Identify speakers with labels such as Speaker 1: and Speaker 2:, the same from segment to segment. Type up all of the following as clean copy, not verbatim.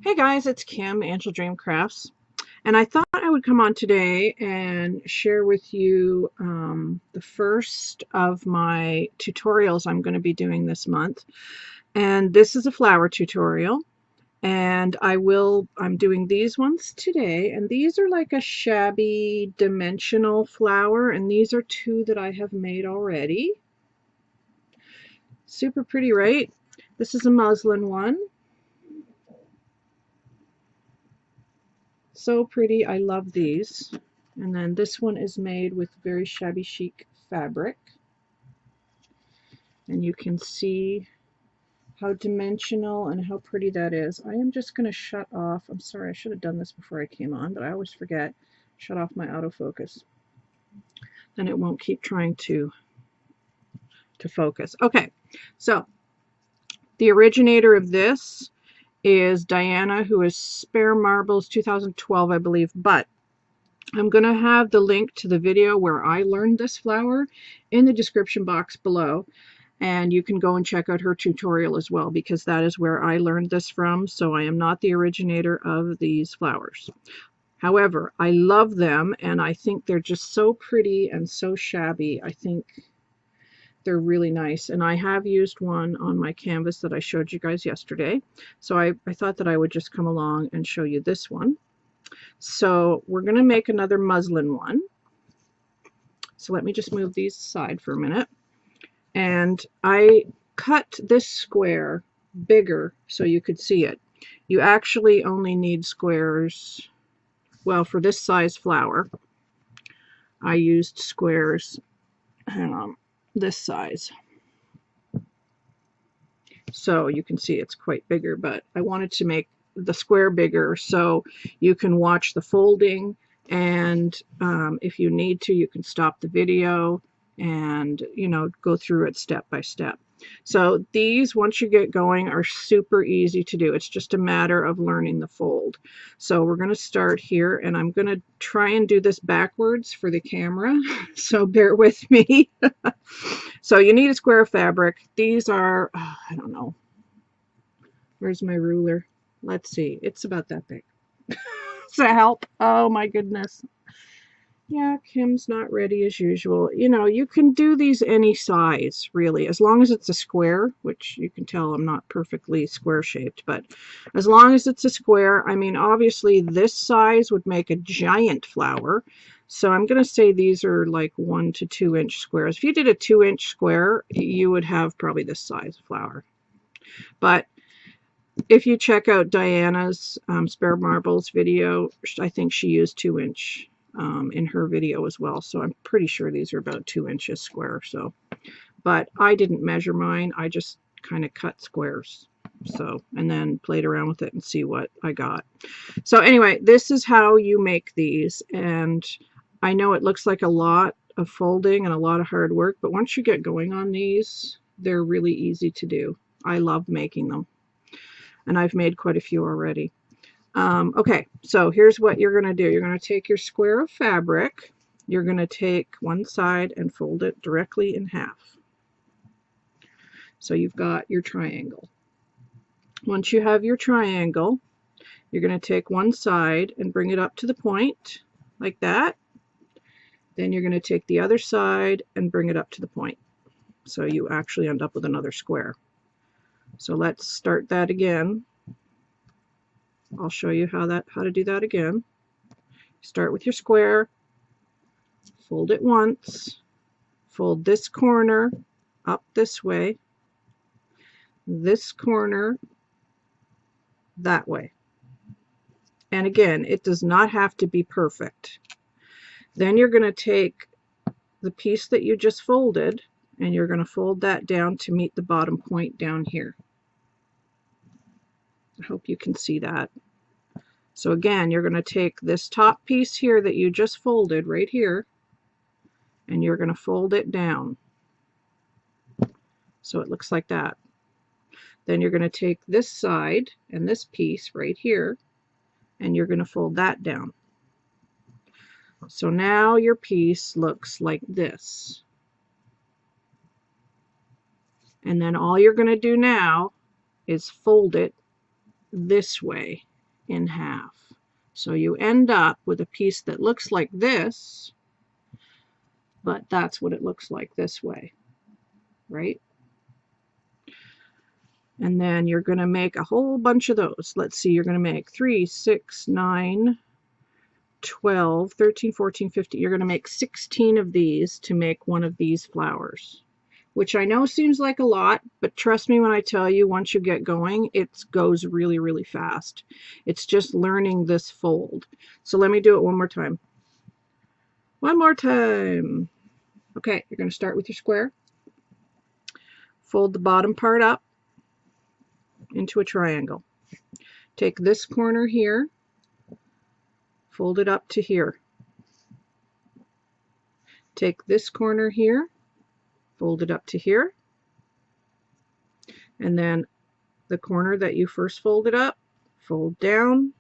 Speaker 1: Hey guys, it's Kim, Angel Dream Crafts, and I thought I would come on today and share with you the first of my tutorials I'm going to be doing this month. And this is a flower tutorial, and I'm doing these ones today, and these are like a shabby dimensional flower, and these are two that I have made already. Super pretty, right? This is a muslin one. So pretty. I love these. And then this one is made with very shabby chic fabric. And you can see how dimensional and how pretty that is. I am just going to shut off. I'm sorry, I should have done this before I came on, but I always forget. Shut off my autofocus. Then it won't keep trying to focus. Okay, so the originator of this is Diana, who is Spare Marbles 2012, I believe, but I'm going to have the link to the video where I learned this flower in the description box below, and you can go and check out her tutorial as well, because that is where I learned this from. So I am not the originator of these flowers. However, I love them, and I think they're just so pretty and so shabby. I think they're really nice, and I have used one on my canvas that I showed you guys yesterday. So I thought that I would just come along and show you this one. So we're going to make another muslin one. So let me just move these aside for a minute. And I cut this square bigger so you could see it. You actually only need squares, well, for this size flower, I used squares this size. So you can see it's quite bigger, but I wanted to make the square bigger so you can watch the folding, and if you need to, you can stop the video and go through it step by step. So these, once you get going, are super easy to do. It's just a matter of learning the fold. So we're going to start here, and I'm going to try and do this backwards for the camera, so bear with me. So you need a square of fabric. These are, I don't know, where's my ruler? Let's see, it's about that big. Does that help? Oh my goodness. Yeah, Kim's not ready as usual. You can do these any size, really, as long as it's a square, which you can tell I'm not perfectly square shaped, but as long as it's a square. I mean, obviously this size would make a giant flower, so I'm going to say these are like 1 to 2 inch squares. If you did a 2-inch square, you would have probably this size flower. But if you check out Diana's Spare Marbles video, I think she used 2-inch in her video as well, so I'm pretty sure these are about 2 inches square. So, but I didn't measure mine, I just kind of cut squares, so, and then played around with it and see what I got. So anyway, this is how you make these, and I know it looks like a lot of folding and a lot of hard work, but once you get going on these, they're really easy to do. I love making them, and I've made quite a few already. Okay, so here's what you're going to do. You're going to take your square of fabric, you're going to take one side and fold it directly in half. So you've got your triangle. Once you have your triangle, you're going to take one side and bring it up to the point, like that. Then you're going to take the other side and bring it up to the point. So you actually end up with another square. So let's start that again. I'll show you how to do that again. Start with your square, fold it once, fold this corner up this way, this corner that way. And again, it does not have to be perfect. Then you're going to take the piece that you just folded, and you're going to fold that down to meet the bottom point down here. I hope you can see that. So again, you're going to take this top piece here that you just folded right here, and you're going to fold it down so it looks like that. Then you're going to take this side and this piece right here, and you're going to fold that down. So now your piece looks like this. And then all you're going to do now is fold it this way. in half. So you end up with a piece that looks like this, but that's what it looks like this way, right? And then you're going to make a whole bunch of those. Let's see, you're going to make 3, 6, 9, 12, 13, 14, 15. You're going to make 16 of these to make one of these flowers, which I know seems like a lot, but trust me when I tell you, once you get going, it goes really, really fast. It's just learning this fold. So let me do it one more time. One more time. Okay, you're going to start with your square. Fold the bottom part up into a triangle. Take this corner here, fold it up to here. Take this corner here, fold it up to here, and then the corner that you first folded up, fold down,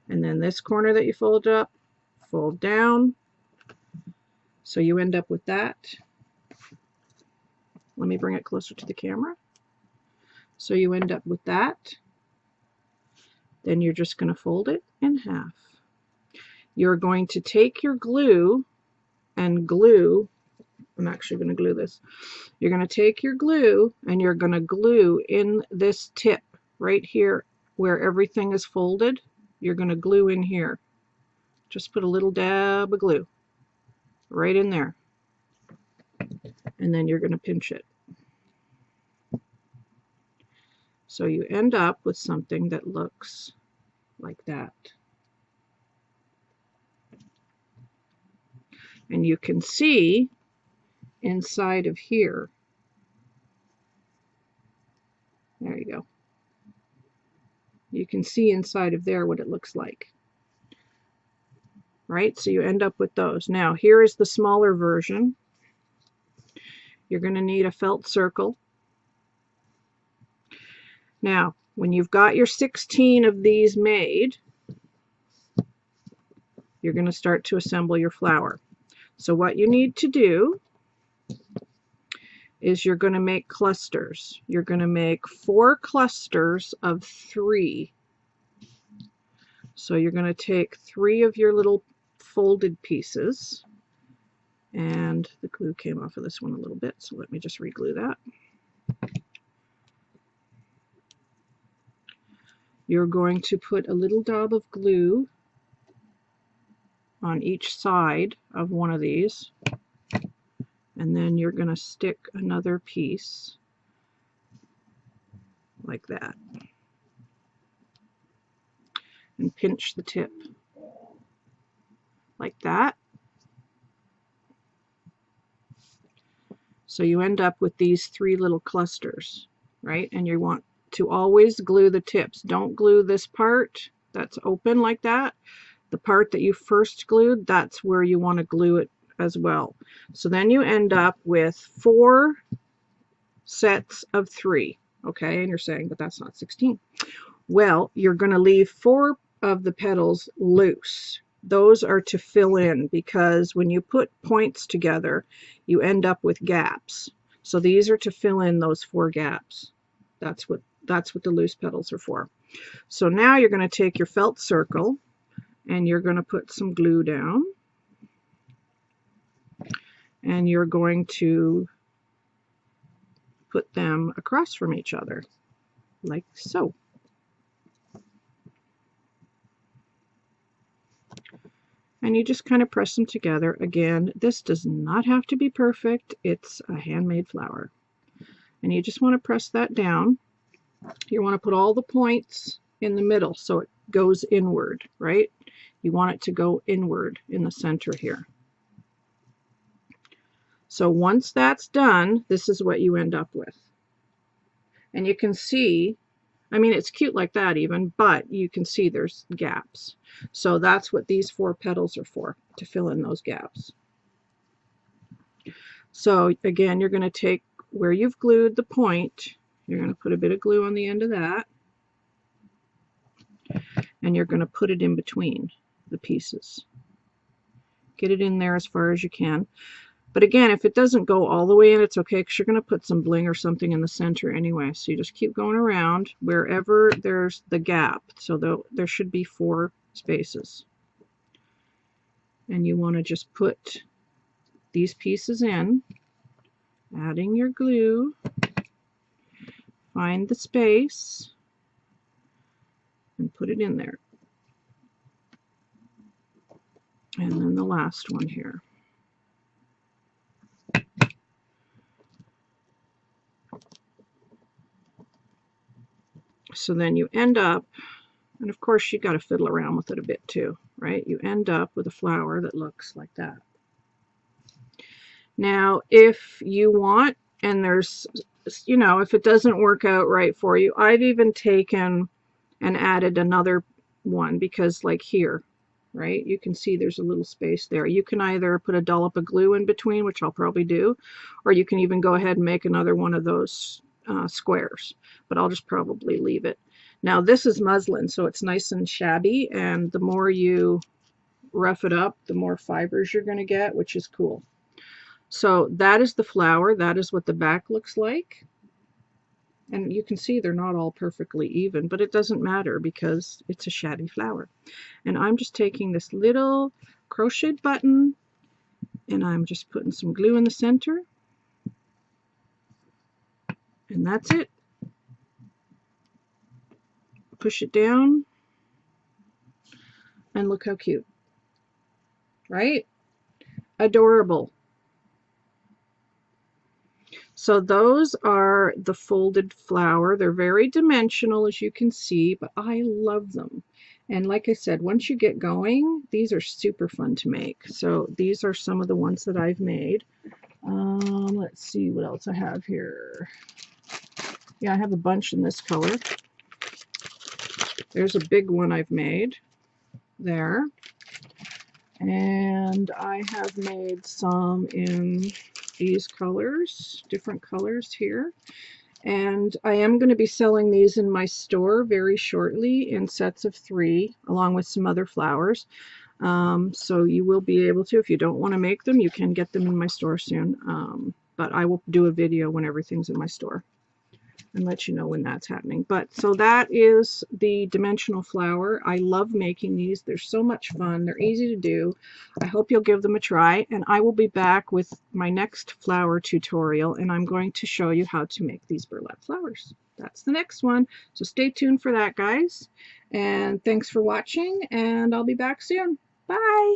Speaker 1: and then this corner that you fold up, fold down. So you end up with that. Let me bring it closer to the camera. So you end up with that. Then you're just going to fold it in half. You're going to take your glue and glue. I'm actually going to glue this. You're going to take your glue and you're going to glue in this tip right here where everything is folded. You're going to glue in here. Just put a little dab of glue right in there. And then you're going to pinch it. So you end up with something that looks like that. And you can see inside of here. There you go. You can see inside of there what it looks like. Right? So you end up with those. Now, here is the smaller version. You're going to need a felt circle. Now, when you've got your 16 of these made, you're going to start to assemble your flower. So what you need to do is you're going to make clusters. You're going to make 4 clusters of 3. So you're going to take 3 of your little folded pieces, and the glue came off of this one a little bit, so let me just re-glue that. You're going to put a little dab of glue on each side of one of these, and then you're going to stick another piece like that and pinch the tip like that. So you end up with these 3 little clusters, right? And you want to always glue the tips. Don't glue this part that's open like that. The part that you first glued, that's where you want to glue it as well. So then you end up with 4 sets of 3, okay? And you're saying, but that's not 16. Well, you're going to leave 4 of the petals loose. Those are to fill in, because when you put points together, you end up with gaps. So these are to fill in those 4 gaps. That's what the loose petals are for. So now you're going to take your felt circle and you're going to put some glue down, and you're going to put them across from each other like so. And you just kind of press them together. Again, this does not have to be perfect. It's a handmade flower. And you just want to press that down. You want to put all the points in the middle so it goes inward, right? You want it to go inward in the center here. So once that's done, this is what you end up with. And you can see, I mean, it's cute like that even, but you can see there's gaps. So that's what these 4 petals are for, to fill in those gaps. So again, you're going to take where you've glued the point, you're going to put a bit of glue on the end of that, and you're going to put it in between the pieces. Get it in there as far as you can. But again, if it doesn't go all the way in, it's okay because you're going to put some bling or something in the center anyway. So you just keep going around wherever there's the gap. So there should be 4 spaces. And you want to just put these pieces in, adding your glue, find the space, and put it in there. And then the last one here. So then you end up, and of course you got to fiddle around with it a bit too, right? You end up with a flower that looks like that. Now, if you want, and there's, you know, if it doesn't work out right for you, I've even taken and added another one because like here, right, you can see there's a little space there. You can either put a dollop of glue in between, which I'll probably do, or you can even go ahead and make another one of those squares, but I'll just probably leave it. Now this is muslin, so it's nice and shabby, and the more you rough it up, the more fibers you're going to get, which is cool. So that is the flower. That is what the back looks like. And you can see they're not all perfectly even, but it doesn't matter because it's a shabby flower. And I'm just taking this little crocheted button and I'm just putting some glue in the center. And that's it. Push it down. And look how cute. Right? Adorable. So those are the folded flower. They're very dimensional, as you can see, but I love them. And like I said, once you get going, these are super fun to make. So these are some of the ones that I've made. Let's see what else I have here. Yeah, I have a bunch in this color. There's a big one I've made there. And I have made some in these colors, different colors here. And I am going to be selling these in my store very shortly in sets of 3, along with some other flowers. So you will be able to, if you don't want to make them, you can get them in my store soon. But I will do a video when everything's in my store and let you know when that's happening. But so that is the dimensional flower. I love making these. They're so much fun. They're easy to do. I hope you'll give them a try, and I will be back with my next flower tutorial, and I'm going to show you how to make these burlap flowers. That's the next one. So stay tuned for that, guys. And thanks for watching, and I'll be back soon. Bye.